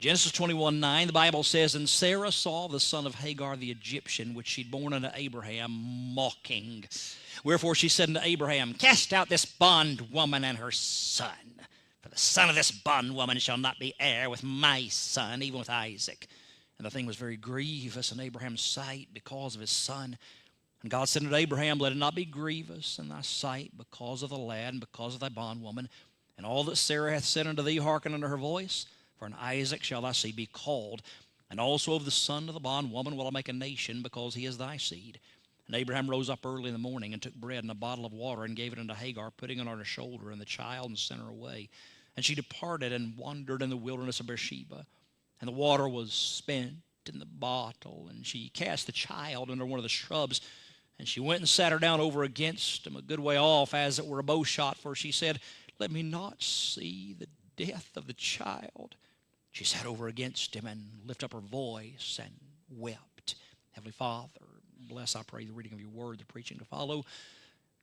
Genesis 21:9, the Bible says, "And Sarah saw the son of Hagar the Egyptian, which she'd born unto Abraham, mocking. Wherefore she said unto Abraham, Cast out this bondwoman and her son. For the son of this bondwoman shall not be heir with my son, even with Isaac. And the thing was very grievous in Abraham's sight because of his son. And God said unto Abraham, Let it not be grievous in thy sight because of the lad and because of thy bondwoman. And all that Sarah hath said unto thee, hearken unto her voice. For in Isaac shall thy seed be called. And also of the son of the bondwoman will I make a nation, because he is thy seed. And Abraham rose up early in the morning, and took bread and a bottle of water, and gave it unto Hagar, putting it on her shoulder and the child, and sent her away. And she departed and wandered in the wilderness of Beersheba. And the water was spent in the bottle, and she cast the child under one of the shrubs. And she went and sat her down over against him, a good way off, as it were a bow shot, for she said, Let me not see the death of the child. She sat over against him and lifted up her voice and wept. Heavenly Father, bless, I pray, the reading of your word, the preaching to follow.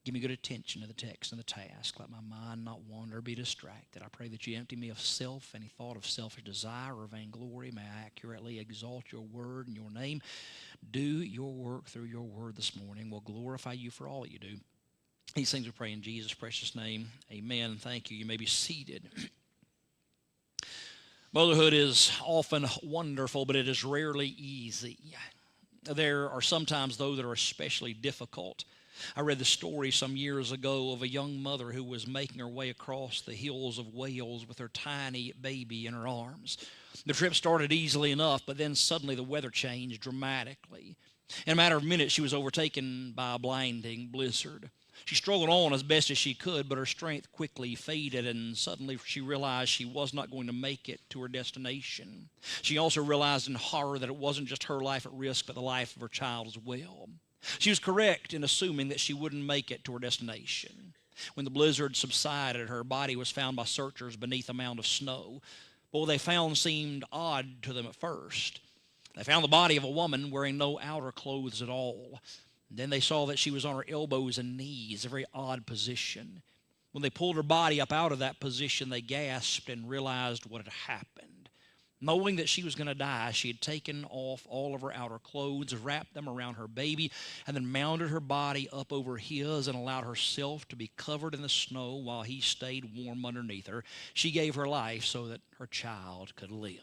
Give me good attention to the text and the task. Let my mind not wander or be distracted. I pray that you empty me of self, any thought of selfish desire or vainglory. May I accurately exalt your word in your name. Do your work through your word this morning. We'll glorify you for all that you do. These things we pray in Jesus' precious name. Amen. Thank you. You may be seated. Motherhood is often wonderful, but it is rarely easy. There are sometimes, though, that are especially difficult. I read the story some years ago of a young mother who was making her way across the hills of Wales with her tiny baby in her arms. The trip started easily enough, but then suddenly the weather changed dramatically. In a matter of minutes, she was overtaken by a blinding blizzard. She struggled on as best as she could, but her strength quickly faded, and suddenly she realized she was not going to make it to her destination. She also realized in horror that it wasn't just her life at risk, but the life of her child as well. She was correct in assuming that she wouldn't make it to her destination. When the blizzard subsided, her body was found by searchers beneath a mound of snow. But what they found seemed odd to them at first. They found the body of a woman wearing no outer clothes at all. Then they saw that she was on her elbows and knees, a very odd position. When they pulled her body up out of that position, they gasped and realized what had happened. Knowing that she was going to die, she had taken off all of her outer clothes, wrapped them around her baby, and then mounted her body up over his and allowed herself to be covered in the snow while he stayed warm underneath her. She gave her life so that her child could live.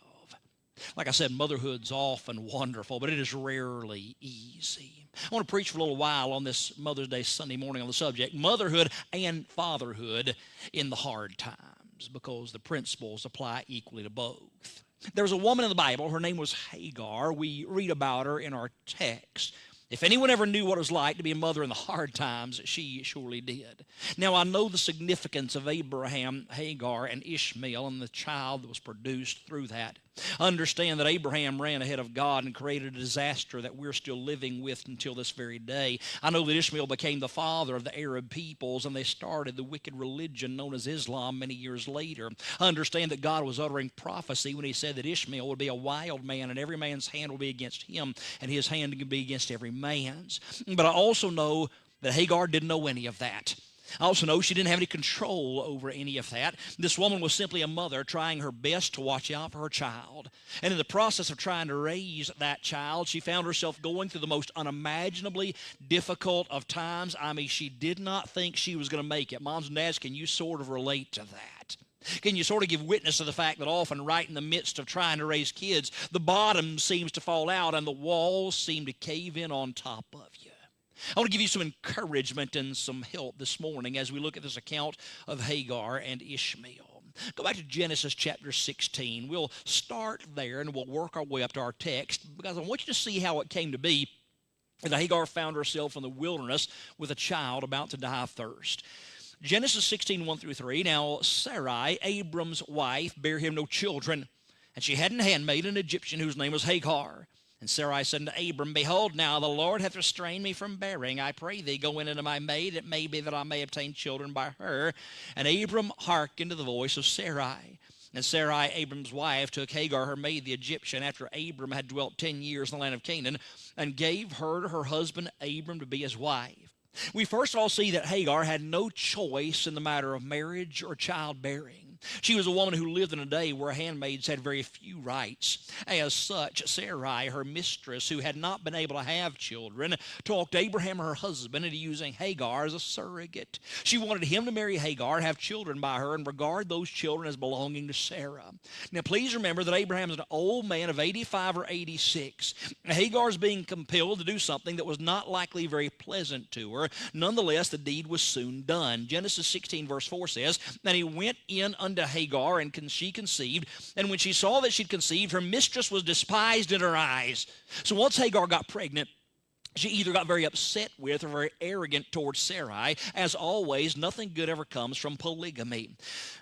Like I said, motherhood's often wonderful, but it is rarely easy. I want to preach for a little while on this Mother's Day Sunday morning on the subject, motherhood and fatherhood in the hard times, because the principles apply equally to both. There was a woman in the Bible. Her name was Hagar. We read about her in our text. If anyone ever knew what it was like to be a mother in the hard times, she surely did. Now, I know the significance of Abraham, Hagar, and Ishmael and the child that was produced through that. Understand that Abraham ran ahead of God and created a disaster that we're still living with until this very day. I know that Ishmael became the father of the Arab peoples, and they started the wicked religion known as Islam many years later. Understand that God was uttering prophecy when he said that Ishmael would be a wild man, and every man's hand will be against him, and his hand can be against every man's. But I also know that Hagar didn't know any of that. I also know she didn't have any control over any of that. This woman was simply a mother trying her best to watch out for her child. And in the process of trying to raise that child, she found herself going through the most unimaginably difficult of times. I mean, she did not think she was going to make it. Moms and dads, can you sort of relate to that? Can you sort of give witness to the fact that often right in the midst of trying to raise kids, the bottom seems to fall out and the walls seem to cave in on top of you? I want to give you some encouragement and some help this morning as we look at this account of Hagar and Ishmael. Go back to Genesis chapter 16. We'll start there and we'll work our way up to our text, because I want you to see how it came to be that Hagar found herself in the wilderness with a child about to die of thirst. Genesis 16, 1 through 3. Now Sarai, Abram's wife, bare him no children, and she had an handmaid, an Egyptian, whose name was Hagar. And Sarai said unto Abram, Behold, now the Lord hath restrained me from bearing. I pray thee, go in unto my maid. It may be that I may obtain children by her. And Abram hearkened to the voice of Sarai. And Sarai, Abram's wife, took Hagar, her maid, the Egyptian, after Abram had dwelt 10 years in the land of Canaan, and gave her to her husband Abram to be his wife. We first of all see that Hagar had no choice in the matter of marriage or childbearing. She was a woman who lived in a day where handmaids had very few rights. As such, Sarai, her mistress, who had not been able to have children, talked Abraham, her husband, into using Hagar as a surrogate. She wanted him to marry Hagar, have children by her, and regard those children as belonging to Sarah. Now, please remember that Abraham is an old man of 85 or 86. Hagar is being compelled to do something that was not likely very pleasant to her. Nonetheless, the deed was soon done. Genesis 16 verse 4 says, "And he went in unto Hagar, and she conceived. And when she saw that she'd conceived, her mistress was despised in her eyes." So once Hagar got pregnant, she either got very upset with or very arrogant towards Sarai. As always, nothing good ever comes from polygamy.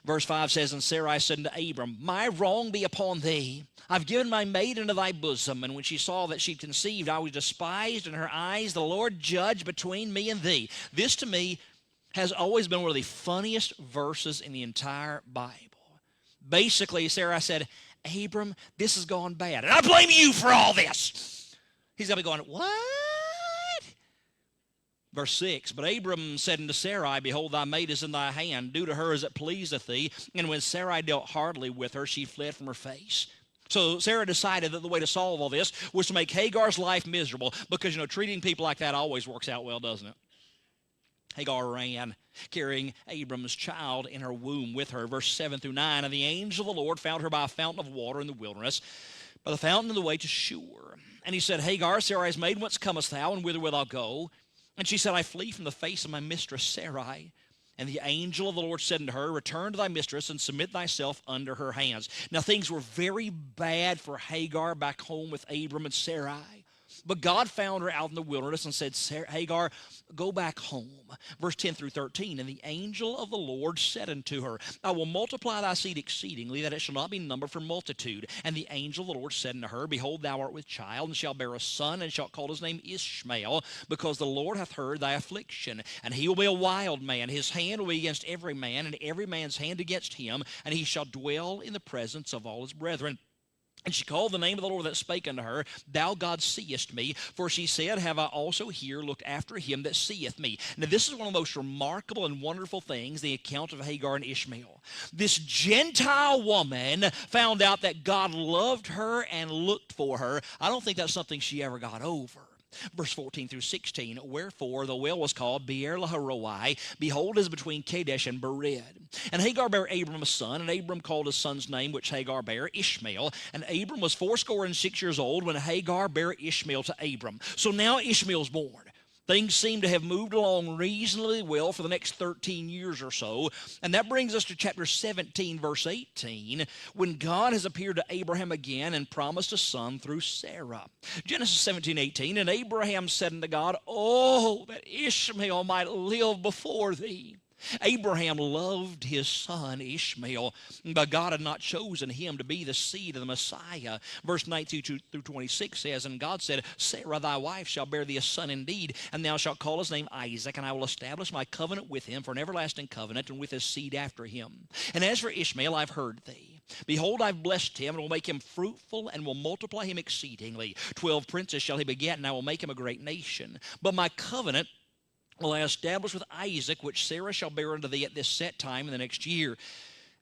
Verse 5 says, "And Sarai said unto Abram, My wrong be upon thee. I've given my maid into thy bosom. And when she saw that she'd conceived, I was despised in her eyes. The Lord judge between me and thee." This to me has always been one of the funniest verses in the entire Bible. Basically, Sarah said, "Abram, this has gone bad, and I blame you for all this." He's going to be going, "What?" Verse 6, "But Abram said unto Sarai, Behold, thy maid is in thy hand. Do to her as it pleaseth thee. And when Sarai dealt hardly with her, she fled from her face." So Sarah decided that the way to solve all this was to make Hagar's life miserable, because, treating people like that always works out well, doesn't it? Hagar ran, carrying Abram's child in her womb with her. Verse 7 through 9, "And the angel of the Lord found her by a fountain of water in the wilderness, by the fountain of the way to Shur. And he said, Hagar, Sarai's maid, whence comest thou, and whither wilt thou go? And she said, I flee from the face of my mistress Sarai. And the angel of the Lord said unto her, Return to thy mistress, and submit thyself under her hands." Now things were very bad for Hagar back home with Abram and Sarai. But God found her out in the wilderness and said, Hagar, go back home. Verse 10 through 13, "And the angel of the Lord said unto her, I will multiply thy seed exceedingly, that it shall not be numbered for multitude. And the angel of the Lord said unto her, Behold, thou art with child, and shalt bear a son, and shalt call his name Ishmael, because the Lord hath heard thy affliction. And he will be a wild man. His hand will be against every man, and every man's hand against him. And he shall dwell in the presence of all his brethren. And she called the name of the Lord that spake unto her, Thou God seest me. For she said, Have I also here looked after him that seeth me?" Now this is one of the most remarkable and wonderful things, the account of Hagar and Ishmael. This Gentile woman found out that God loved her and looked for her. I don't think that's something she ever got over. Verse 14 through 16, "Wherefore the well was called Beer-lahai-roi, behold, is between Kadesh and Bered. And Hagar bare Abram a son, and Abram called his son's name, which Hagar bare, Ishmael. And Abram was 86 years old when Hagar bare Ishmael to Abram." So now Ishmael's born. Things seem to have moved along reasonably well for the next 13 years or so. And that brings us to chapter 17, verse 18, when God has appeared to Abraham again and promised a son through Sarah. Genesis 17:18, "And Abraham said unto God, Oh, that Ishmael might live before thee." Abraham loved his son Ishmael, but God had not chosen him to be the seed of the Messiah. Verse 19 through 26 says, "And God said, Sarah thy wife shall bear thee a son indeed, and thou shalt call his name Isaac, and I will establish my covenant with him for an everlasting covenant, and with his seed after him. And as for Ishmael, I've heard thee. Behold, I've blessed him, and will make him fruitful, and will multiply him exceedingly. 12 princes shall he beget, and I will make him a great nation. But my covenant will I establish with Isaac, which Sarah shall bear unto thee at this set time in the next year."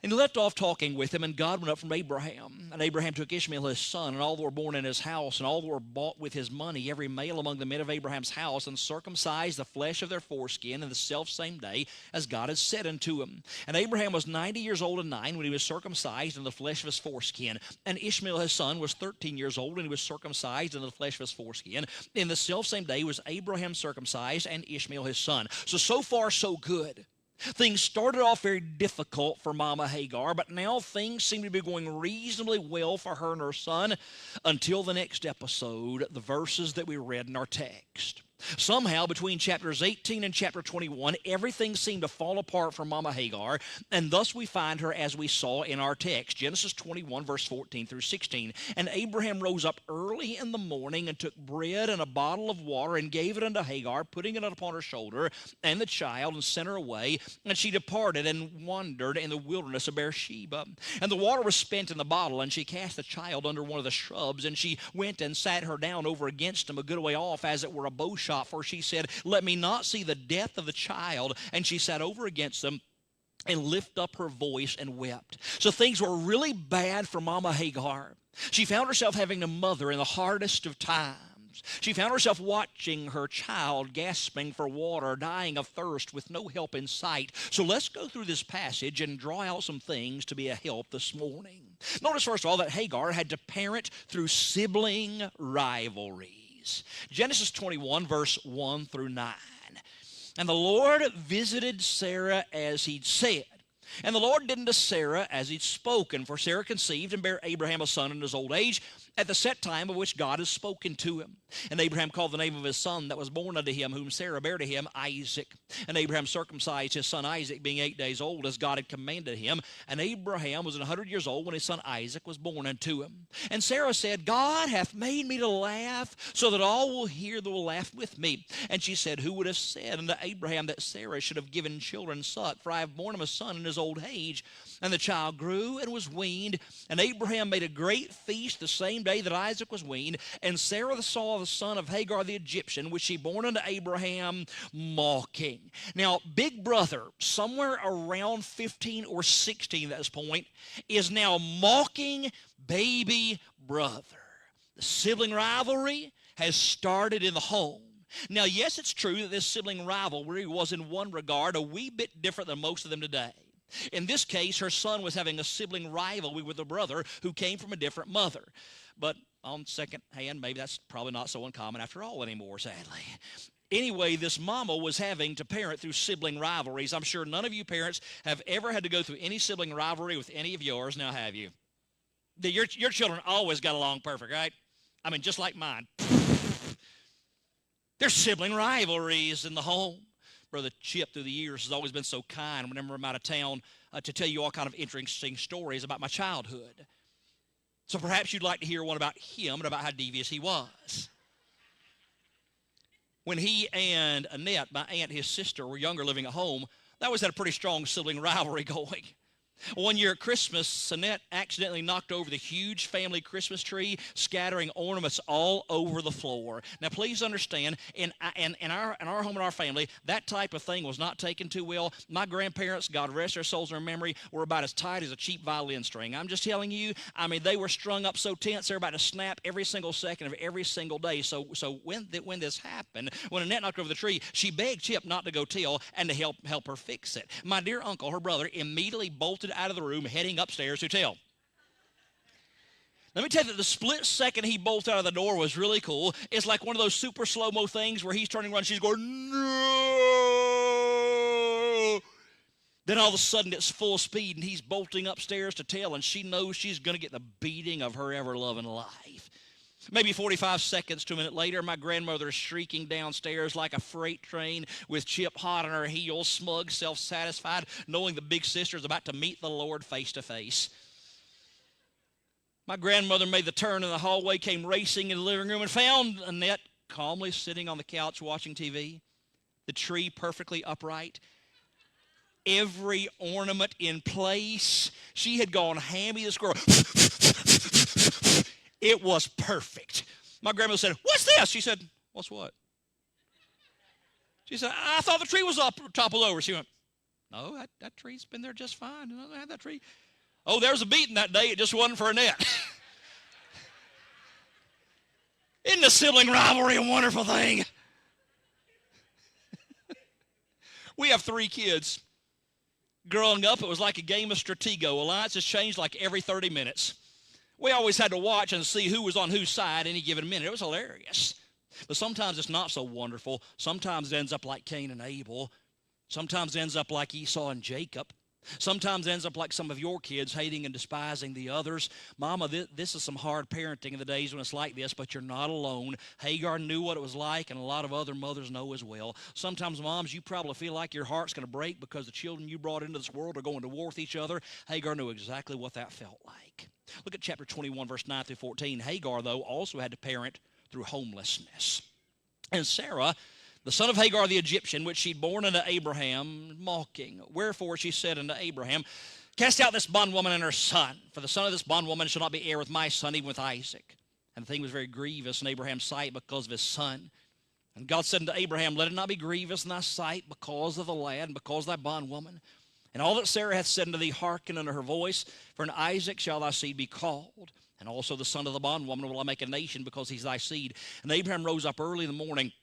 And he left off talking with him, and God went up from Abraham. And Abraham took Ishmael his son, and all that were born in his house, and all that were bought with his money, every male among the men of Abraham's house, and circumcised the flesh of their foreskin in the selfsame day, as God had said unto him. And Abraham was 90 years old and 9 when he was circumcised in the flesh of his foreskin. And Ishmael his son was 13 years old, and he was circumcised in the flesh of his foreskin. In the selfsame day was Abraham circumcised, and Ishmael his son. So far, so good. Things started off very difficult for Mama Hagar, but now things seem to be going reasonably well for her and her son until the next episode, the verses that we read in our text. Somehow, between chapters 18 and chapter 21, everything seemed to fall apart for Mama Hagar, and thus we find her as we saw in our text, Genesis 21, verse 14 through 16. "And Abraham rose up early in the morning, and took bread and a bottle of water, and gave it unto Hagar, putting it upon her shoulder, and the child, and sent her away. And she departed, and wandered in the wilderness of Beersheba. And the water was spent in the bottle, and she cast the child under one of the shrubs, and she went and sat her down over against him, a good way off, as it were a bow shot, for she said, Let me not see the death of the child. And she sat over against them, and lift up her voice and wept. So things were really bad for Mama Hagar. She found herself having to mother in the hardest of times. She found herself watching her child gasping for water, dying of thirst with no help in sight. So let's go through this passage and draw out some things to be a help this morning. Notice first of all that Hagar had to parent through sibling rivalries. Genesis 21 verse 1 through 9. And the Lord visited Sarah as he'd said. And the Lord did unto Sarah as he'd spoken. For Sarah conceived and bare Abraham a son in his old age, at the set time of which God had spoken to him. And Abraham called the name of his son that was born unto him, whom Sarah bare to him, Isaac. And Abraham circumcised his son Isaac, being 8 days old, as God had commanded him. And Abraham was 100 years old when his son Isaac was born unto him. And Sarah said, God hath made me to laugh, so that all will hear that will laugh with me. And she said, who would have said unto Abraham that Sarah should have given children suck? For I have borne him a son in his old age. And the child grew and was weaned. And Abraham made a great feast the same day that Isaac was weaned. And Sarah saw the son of Hagar the Egyptian, which she born unto Abraham, mocking. Now, big brother, somewhere around 15 or 16 at this point, is now mocking baby brother. The sibling rivalry has started in the home. Now, yes, it's true that this sibling rivalry was in one regard a wee bit different than most of them today. In this case, her son was having a sibling rivalry with a brother who came from a different mother. But on second hand, maybe that's probably not so uncommon after all anymore, sadly. Anyway, this mama was having to parent through sibling rivalries. I'm sure none of you parents have ever had to go through any sibling rivalry with any of yours. Now, have you? Your children always got along perfect, right? I mean, just like mine. There's sibling rivalries in the home. Brother Chip, through the years, has always been so kind whenever I'm out of town to tell you all kind of interesting stories about my childhood. So perhaps you'd like to hear one about him and about how devious he was. When he and Annette, my aunt, his sister, were younger living at home, they always had a pretty strong sibling rivalry going. One year at Christmas, Annette accidentally knocked over the huge family Christmas tree, scattering ornaments all over the floor. Now, please understand, in our home and our family, that type of thing was not taken too well. My grandparents, God rest their souls in their memory, were about as tight as a cheap violin string. I'm just telling you, I mean, they were strung up so tense, they're about to snap every single second of every single day. So when this happened, when Annette knocked over the tree, she begged Chip not to go tell and to help her fix it. My dear uncle, her brother, immediately bolted out of the room, heading upstairs to tell. Let me tell you that the split second he bolted out of the door was really cool. It's like one of those super slow-mo things where he's turning around and she's going, no! Then all of a sudden it's full speed and he's bolting upstairs to tell, and she knows she's going to get the beating of her ever-loving life. Maybe 45 seconds to a minute later, my grandmother is shrieking downstairs like a freight train with Chip hot on her heels, smug, self-satisfied, knowing the big sister is about to meet the Lord face to face. My grandmother made the turn in the hallway, came racing in the living room, and found Annette calmly sitting on the couch watching TV, the tree perfectly upright, every ornament in place. She had gone hammy, this girl. It was perfect. My grandmother said, what's this? She said, what's what? She said, I thought the tree was up, toppled over. She went, no, that tree's been there just fine. I had that tree. Oh, there was a beating that day. It just wasn't for Annette. Isn't the sibling rivalry a wonderful thing? We have 3 kids. Growing up, it was like a game of Stratego. Alliances changed like every 30 minutes. We always had to watch and see who was on whose side any given minute. It was hilarious. But sometimes it's not so wonderful. Sometimes it ends up like Cain and Abel. Sometimes it ends up like Esau and Jacob. Sometimes it ends up like some of your kids hating and despising the others. Mama, this is some hard parenting in the days when it's like this, but you're not alone. Hagar knew what it was like, and a lot of other mothers know as well. Sometimes, moms, you probably feel like your heart's going to break because the children you brought into this world are going to war with each other. Hagar knew exactly what that felt like. Look at chapter 21, verse 9 through 14. Hagar, though, also had to parent through homelessness. And Sarah, the son of Hagar the Egyptian, which she'd born unto Abraham, mocking. Wherefore she said unto Abraham, cast out this bondwoman and her son, for the son of this bondwoman shall not be heir with my son, even with Isaac. And the thing was very grievous in Abraham's sight because of his son. And God said unto Abraham, let it not be grievous in thy sight because of the lad and because of thy bondwoman. And all that Sarah hath said unto thee, hearken unto her voice. For in Isaac shall thy seed be called. And also the son of the bondwoman will I make a nation, because he's thy seed. And Abraham rose up early in the morning,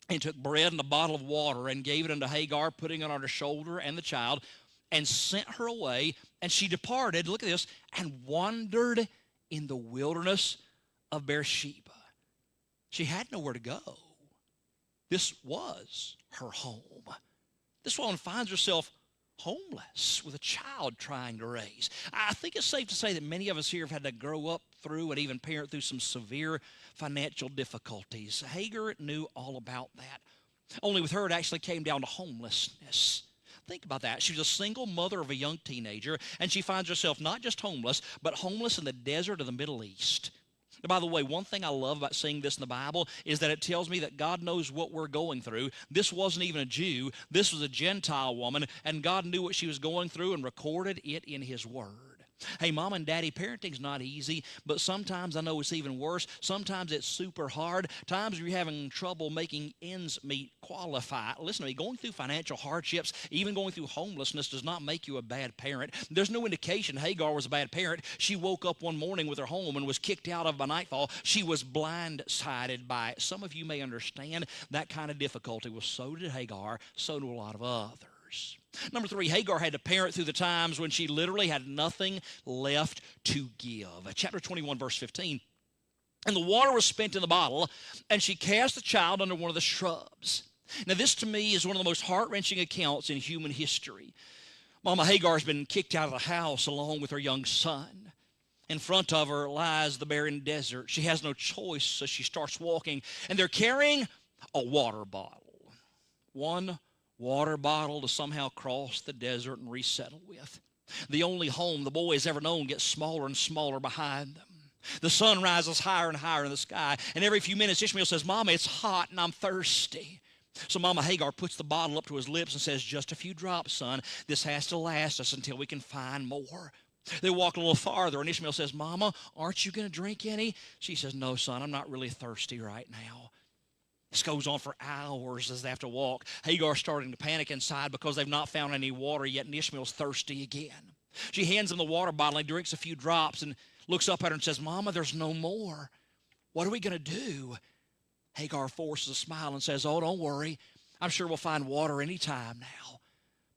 and took bread and a bottle of water, and gave it unto Hagar, putting it on her shoulder and the child, and sent her away. And she departed, look at this, and wandered in the wilderness of Beersheba. She had nowhere to go. This was her home. This woman finds herself homeless with a child trying to raise. I think it's safe to say that many of us here have had to grow up through and even parent through some severe financial difficulties. Hagar knew all about that. Only with her, it actually came down to homelessness. Think about that. She was a single mother of a young teenager, and she finds herself not just homeless, but homeless in the desert of the Middle East. And by the way, one thing I love about seeing this in the Bible is that it tells me that God knows what we're going through. This wasn't even a Jew. This was a Gentile woman, and God knew what she was going through and recorded it in His Word. Hey, Mom and Daddy, parenting's not easy, but sometimes I know it's even worse. Sometimes it's super hard. Times you're having trouble making ends meet qualify. Listen to me, going through financial hardships, even going through homelessness does not make you a bad parent. There's no indication Hagar was a bad parent. She woke up one morning with her home and was kicked out of by nightfall. She was blindsided by it. Some of you may understand that kind of difficulty. Well, so did Hagar, so do a lot of others. Number 3, Hagar had to parent through the times when she literally had nothing left to give. Chapter 21, verse 15. And the water was spent in the bottle, and she cast the child under one of the shrubs. Now, this to me is one of the most heart-wrenching accounts in human history. Mama Hagar's been kicked out of the house along with her young son. In front of her lies the barren desert. She has no choice, so she starts walking, and they're carrying a water bottle. One water bottle to somehow cross the desert and resettle with. The only home the boy has ever known gets smaller and smaller behind them. The sun rises higher and higher in the sky, and every few minutes Ishmael says, Mama, it's hot and I'm thirsty. So Mama Hagar puts the bottle up to his lips and says, just a few drops, son. This has to last us until we can find more. They walk a little farther, and Ishmael says, Mama, aren't you going to drink any? She says, no, son, I'm not really thirsty right now. This goes on for hours as they have to walk. Hagar's starting to panic inside because they've not found any water yet, and Ishmael's thirsty again. She hands him the water bottle. He drinks a few drops and looks up at her and says, Mama, there's no more. What are we going to do? Hagar forces a smile and says, oh, don't worry. I'm sure we'll find water any time now.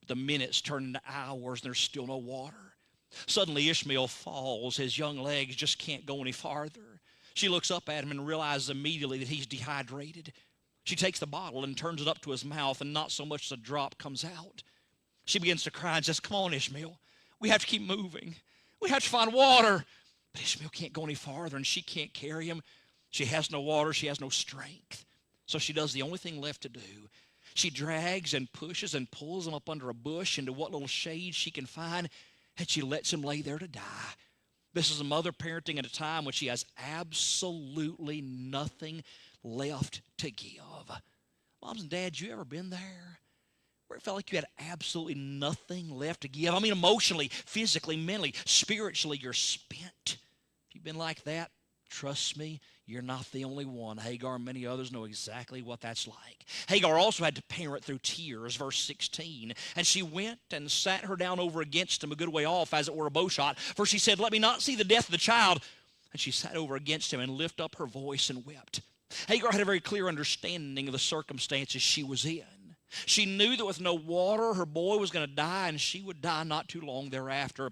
But the minutes turn into hours, and there's still no water. Suddenly, Ishmael falls. His young legs just can't go any farther. She looks up at him and realizes immediately that he's dehydrated. She takes the bottle and turns it up to his mouth, and not so much as a drop comes out. She begins to cry and says, come on, Ishmael. We have to keep moving. We have to find water. But Ishmael can't go any farther, and she can't carry him. She has no water. She has no strength. So she does the only thing left to do. She drags and pushes and pulls him up under a bush into what little shade she can find, and she lets him lay there to die. This is a mother parenting at a time when she has absolutely nothing left to give. Moms and dads, you ever been there? Where it felt like you had absolutely nothing left to give? I mean, emotionally, physically, mentally, spiritually, you're spent. If you've been like that, trust me, you're not the only one. Hagar and many others know exactly what that's like. Hagar also had to parent through tears, verse 16. And she went and sat her down over against him a good way off, as it were a bow shot. For she said, let me not see the death of the child. And she sat over against him and lifted up her voice and wept. Hagar had a very clear understanding of the circumstances she was in. She knew that with no water, her boy was going to die, and she would die not too long thereafter.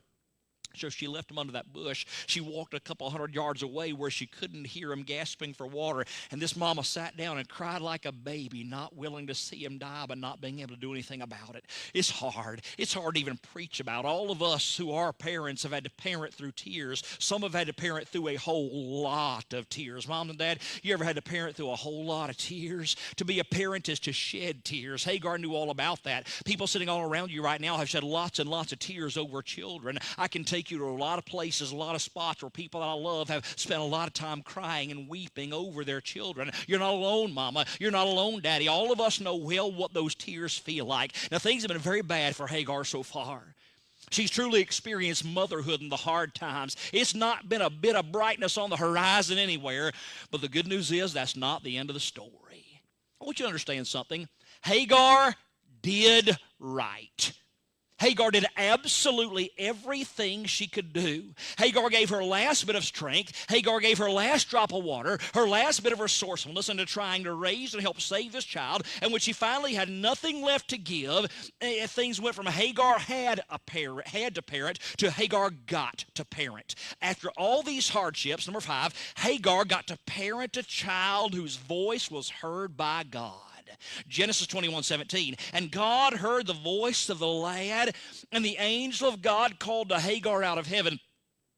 So she left him under that bush. She walked a couple hundred yards away where she couldn't hear him gasping for water. And this mama sat down and cried like a baby, not willing to see him die, but not being able to do anything about it. It's hard. It's hard to even preach about. All of us who are parents have had to parent through tears. Some have had to parent through a whole lot of tears. Mom and Dad, you ever had to parent through a whole lot of tears? To be a parent is to shed tears. Hagar knew all about that. People sitting all around you right now have shed lots and lots of tears over children. I can take you to a lot of places, a lot of spots where people that I love have spent a lot of time crying and weeping over their children. You're not alone, Mama. You're not alone, Daddy. All of us know well what those tears feel like. Now, things have been very bad for Hagar so far. She's truly experienced motherhood in the hard times. It's not been a bit of brightness on the horizon anywhere, but the good news is that's not the end of the story. I want you to understand something. Hagar did right. Hagar did absolutely everything she could do. Hagar gave her last bit of strength. Hagar gave her last drop of water, her last bit of resourcefulness into trying to raise and help save this child. And when she finally had nothing left to give, things went from Hagar had to parent to Hagar got to parent. After all these hardships, number 5, Hagar got to parent a child whose voice was heard by God. Genesis 21:17, and God heard the voice of the lad, and the angel of God called to Hagar out of heaven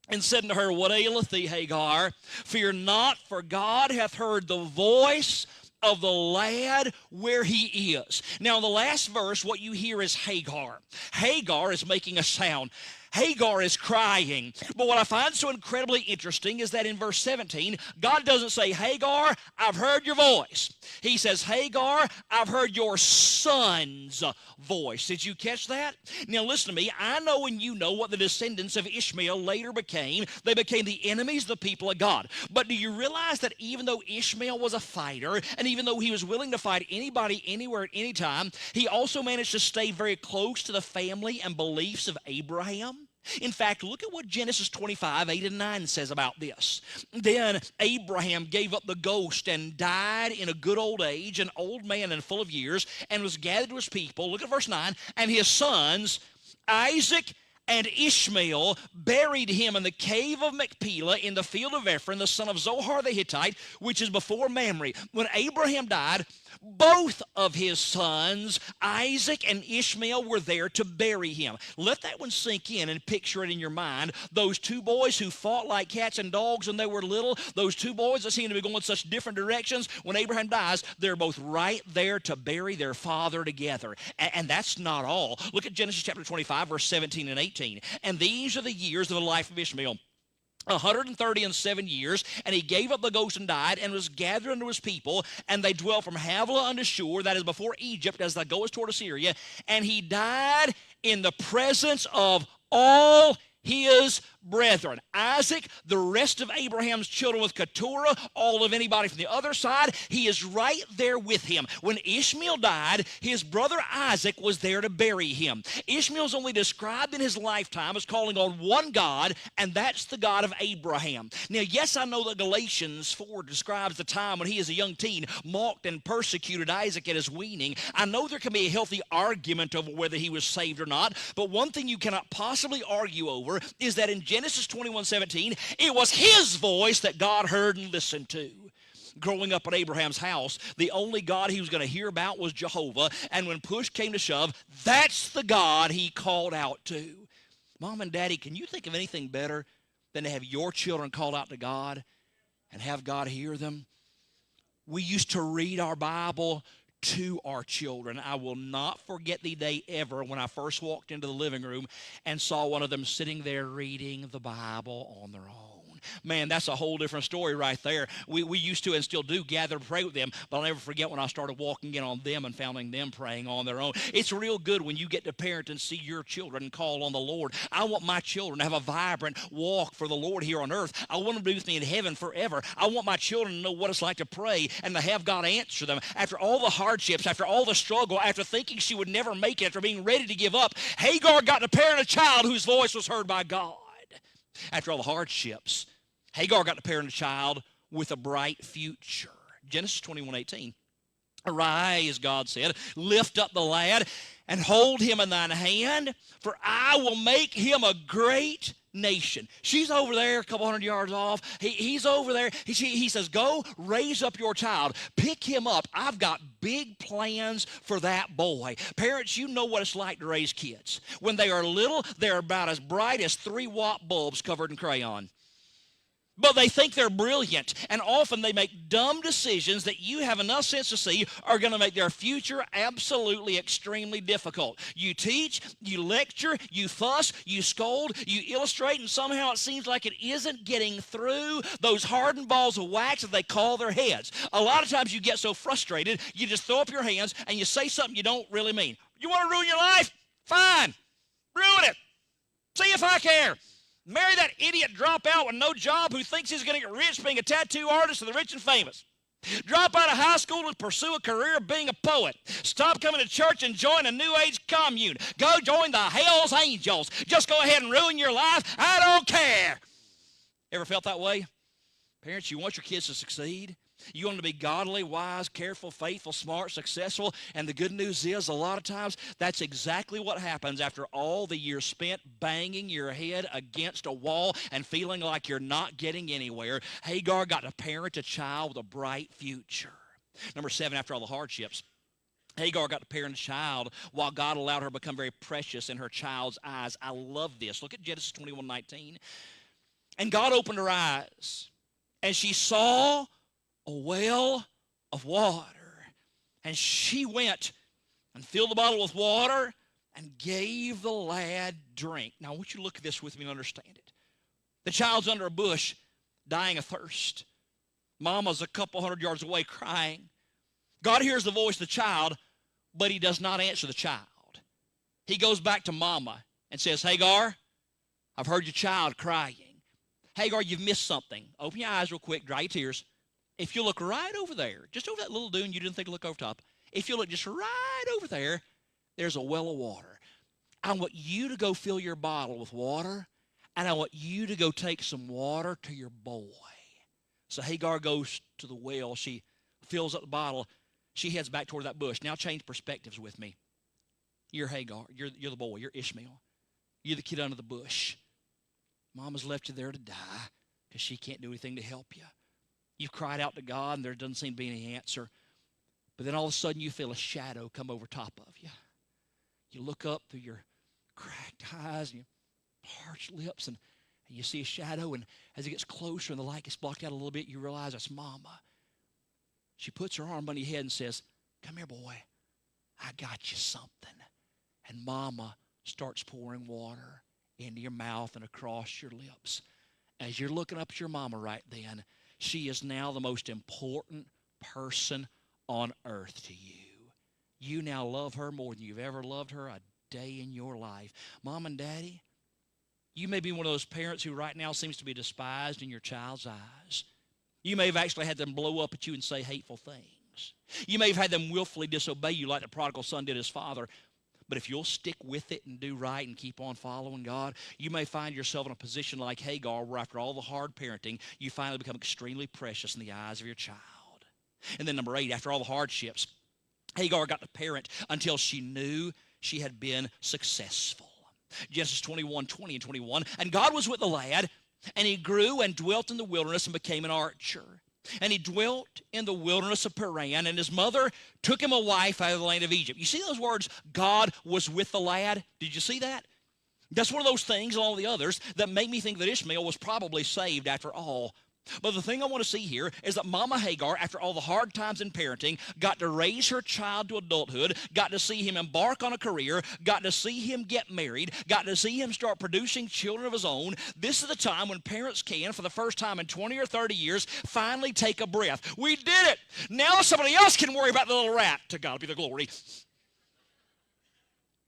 and said unto her, What aileth thee, Hagar? Fear not, for God hath heard the voice of the lad where he is. Now, in the last verse, what you hear is Hagar. Hagar is making a sound. Hagar is crying. But what I find so incredibly interesting is that in verse 17, God doesn't say, Hagar, I've heard your voice. He says, Hagar, I've heard your son's voice. Did you catch that? Now listen to me. I know and you know what the descendants of Ishmael later became. They became the enemies of the people of God. But do you realize that even though Ishmael was a fighter, and even though he was willing to fight anybody, anywhere, at any time, he also managed to stay very close to the family and beliefs of Abraham? In fact, look at what Genesis 25:8-9 says about this. Then Abraham gave up the ghost and died in a good old age, an old man and full of years, and was gathered to his people. Look at verse 9. And his sons, Isaac and Ishmael, buried him in the cave of Machpelah in the field of Ephron, the son of Zohar the Hittite, which is before Mamre. When Abraham died, both of his sons, Isaac and Ishmael, were there to bury him. Let that one sink in and picture it in your mind. Those two boys who fought like cats and dogs when they were little, those two boys that seem to be going such different directions, when Abraham dies, they're both right there to bury their father together. And that's not all. Look at Genesis chapter 25, verse 17 and 18. And these are the years of the life of Ishmael. 137 years, and he gave up the ghost and died, and was gathered unto his people, and they dwelt from Havilah unto Shur, that is before Egypt, as thou goest toward Assyria, and he died in the presence of all his brethren. Isaac, the rest of Abraham's children with Keturah, all of anybody from the other side, he is right there with him. When Ishmael died, his brother Isaac was there to bury him. Ishmael's only described in his lifetime as calling on one God, and that's the God of Abraham. Now, yes, I know that Galatians 4 describes the time when he, as a young teen, mocked and persecuted Isaac at his weaning. I know there can be a healthy argument over whether he was saved or not, but one thing you cannot possibly argue over is that in Genesis 21:17, it was his voice that God heard and listened to. Growing up at Abraham's house, the only God he was going to hear about was Jehovah, and when push came to shove, that's the God he called out to. Mom and Daddy, can you think of anything better than to have your children call out to God and have God hear them? We used to read our Bible to our children. I will not forget the day ever when I first walked into the living room and saw one of them sitting there reading the Bible on their own. Man, that's a whole different story right there. We used to and still do gather to pray with them, but I'll never forget when I started walking in on them and finding them praying on their own. It's real good when you get to parent and see your children call on the Lord. I want my children to have a vibrant walk for the Lord here on earth. I want them to be with me in heaven forever. I want my children to know what it's like to pray and to have God answer them. After all the hardships, after all the struggle, after thinking she would never make it, after being ready to give up, Hagar got to parent a child whose voice was heard by God. After all the hardships, Hagar got to parent a child with a bright future. Genesis 21:18. Arise, God said, lift up the lad and hold him in thine hand, for I will make him a great nation. She's over there a couple hundred yards off. He's over there. He says, go raise up your child. Pick him up. I've got big plans for that boy. Parents, you know what it's like to raise kids. When they are little, they're about as bright as 3-watt bulbs covered in crayon. But they think they're brilliant, and often they make dumb decisions that you have enough sense to see are going to make their future absolutely extremely difficult. You teach, you lecture, you fuss, you scold, you illustrate, and somehow it seems like it isn't getting through those hardened balls of wax that they call their heads. A lot of times you get so frustrated, you just throw up your hands and you say something you don't really mean. You want to ruin your life? Fine. Ruin it. See if I care. Marry that idiot dropout with no job who thinks he's going to get rich being a tattoo artist of the rich and famous. Drop out of high school and pursue a career being a poet. Stop coming to church and join a New Age commune. Go join the Hell's Angels. Just go ahead and ruin your life. I don't care. Ever felt that way? Parents, you want your kids to succeed. You want them to be godly, wise, careful, faithful, smart, successful. And the good news is, a lot of times, that's exactly what happens after all the years spent banging your head against a wall and feeling like you're not getting anywhere. Hagar got to parent a child with a bright future. Number 7, after all the hardships, Hagar got to parent a child while God allowed her to become very precious in her child's eyes. I love this. Look at Genesis 21:19. And God opened her eyes, and she saw a well of water. And she went and filled the bottle with water and gave the lad drink. Now, I want you to look at this with me and understand it. The child's under a bush, dying of thirst. Mama's a couple hundred yards away crying. God hears the voice of the child, but he does not answer the child. He goes back to Mama and says, Hagar, I've heard your child crying. Hagar, you've missed something. Open your eyes real quick, dry your tears. If you look right over there, just over that little dune you didn't think to look over top, if you look just right over there, there's a well of water. I want you to go fill your bottle with water, and I want you to go take some water to your boy. So Hagar goes to the well. She fills up the bottle. She heads back toward that bush. Now change perspectives with me. You're Hagar. You're the boy. You're Ishmael. You're the kid under the bush. Mama's left you there to die because she can't do anything to help you. You've cried out to God, and there doesn't seem to be any answer. But then all of a sudden, you feel a shadow come over top of you. You look up through your cracked eyes and your parched lips, and you see a shadow. And as it gets closer and the light gets blocked out a little bit, you realize that's Mama. She puts her arm on your head and says, come here, boy. I got you something. And Mama starts pouring water into your mouth and across your lips. As you're looking up at your Mama right then, she is now the most important person on earth to you. You now love her more than you've ever loved her a day in your life. Mom and Daddy, you may be one of those parents who right now seems to be despised in your child's eyes. You may have actually had them blow up at you and say hateful things. You may have had them willfully disobey you like the prodigal son did his father. But if you'll stick with it and do right and keep on following God, you may find yourself in a position like Hagar, where after all the hard parenting, you finally become extremely precious in the eyes of your child. And then number 8, after all the hardships, Hagar got to parent until she knew she had been successful. Genesis 21:20 and 21. And God was with the lad, and he grew and dwelt in the wilderness and became an archer. And he dwelt in the wilderness of Paran, and his mother took him a wife out of the land of Egypt. You see those words, God was with the lad? Did you see that? That's one of those things, all the others, that make me think that Ishmael was probably saved after all. But the thing I want to see here is that Mama Hagar, after all the hard times in parenting, got to raise her child to adulthood, got to see him embark on a career, got to see him get married, got to see him start producing children of his own. This is the time when parents can, for the first time in 20 or 30 years, finally take a breath. We did it. Now somebody else can worry about the little rat. To God be the glory.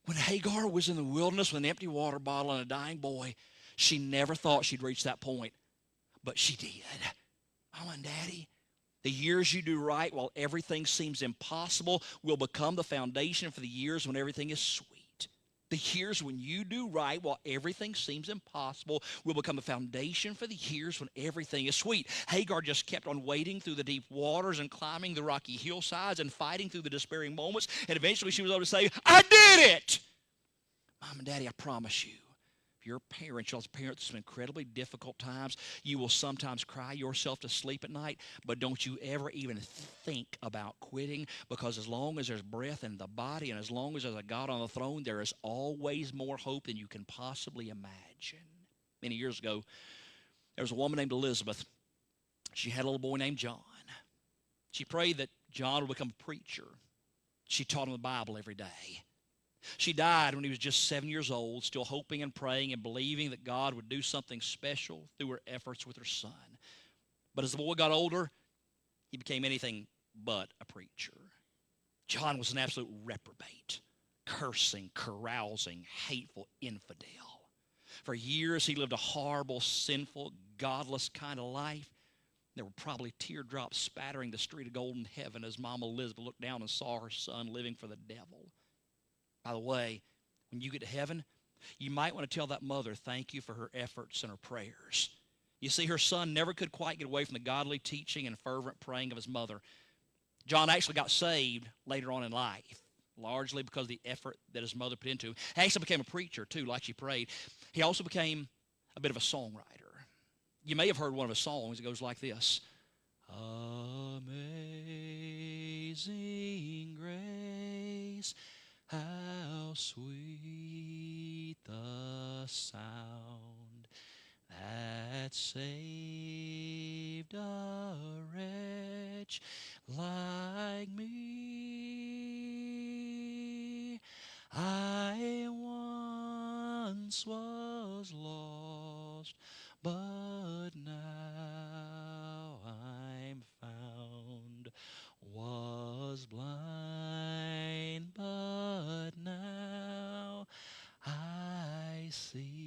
When Hagar was in the wilderness with an empty water bottle and a dying boy, she never thought she'd reach that point. But she did. Mama and Daddy, the years you do right while everything seems impossible will become the foundation for the years when everything is sweet. The years when you do right while everything seems impossible will become the foundation for the years when everything is sweet. Hagar just kept on wading through the deep waters and climbing the rocky hillsides and fighting through the despairing moments. And eventually she was able to say, I did it! Mom and Daddy, I promise you, if you're a parent, you'll parent some incredibly difficult times. You will sometimes cry yourself to sleep at night, but don't you ever even think about quitting, because as long as there's breath in the body and as long as there's a God on the throne, there is always more hope than you can possibly imagine. Many years ago, there was a woman named Elizabeth. She had a little boy named John. She prayed that John would become a preacher. She taught him the Bible every day. She died when he was just 7 years old, still hoping and praying and believing that God would do something special through her efforts with her son. But as the boy got older, he became anything but a preacher. John was an absolute reprobate, cursing, carousing, hateful infidel. For years, he lived a horrible, sinful, godless kind of life. There were probably teardrops spattering the street of golden heaven as Mama Elizabeth looked down and saw her son living for the devil. By the way, when you get to heaven, you might want to tell that mother thank you for her efforts and her prayers. You see, her son never could quite get away from the godly teaching and fervent praying of his mother. John actually got saved later on in life, largely because of the effort that his mother put into him. He actually became a preacher, too, like she prayed. He also became a bit of a songwriter. You may have heard one of his songs. It goes like this. Amazing grace, how sweet the sound that saved a wretch like me. I once was lost, but now I'm found. Was blind, but now I see.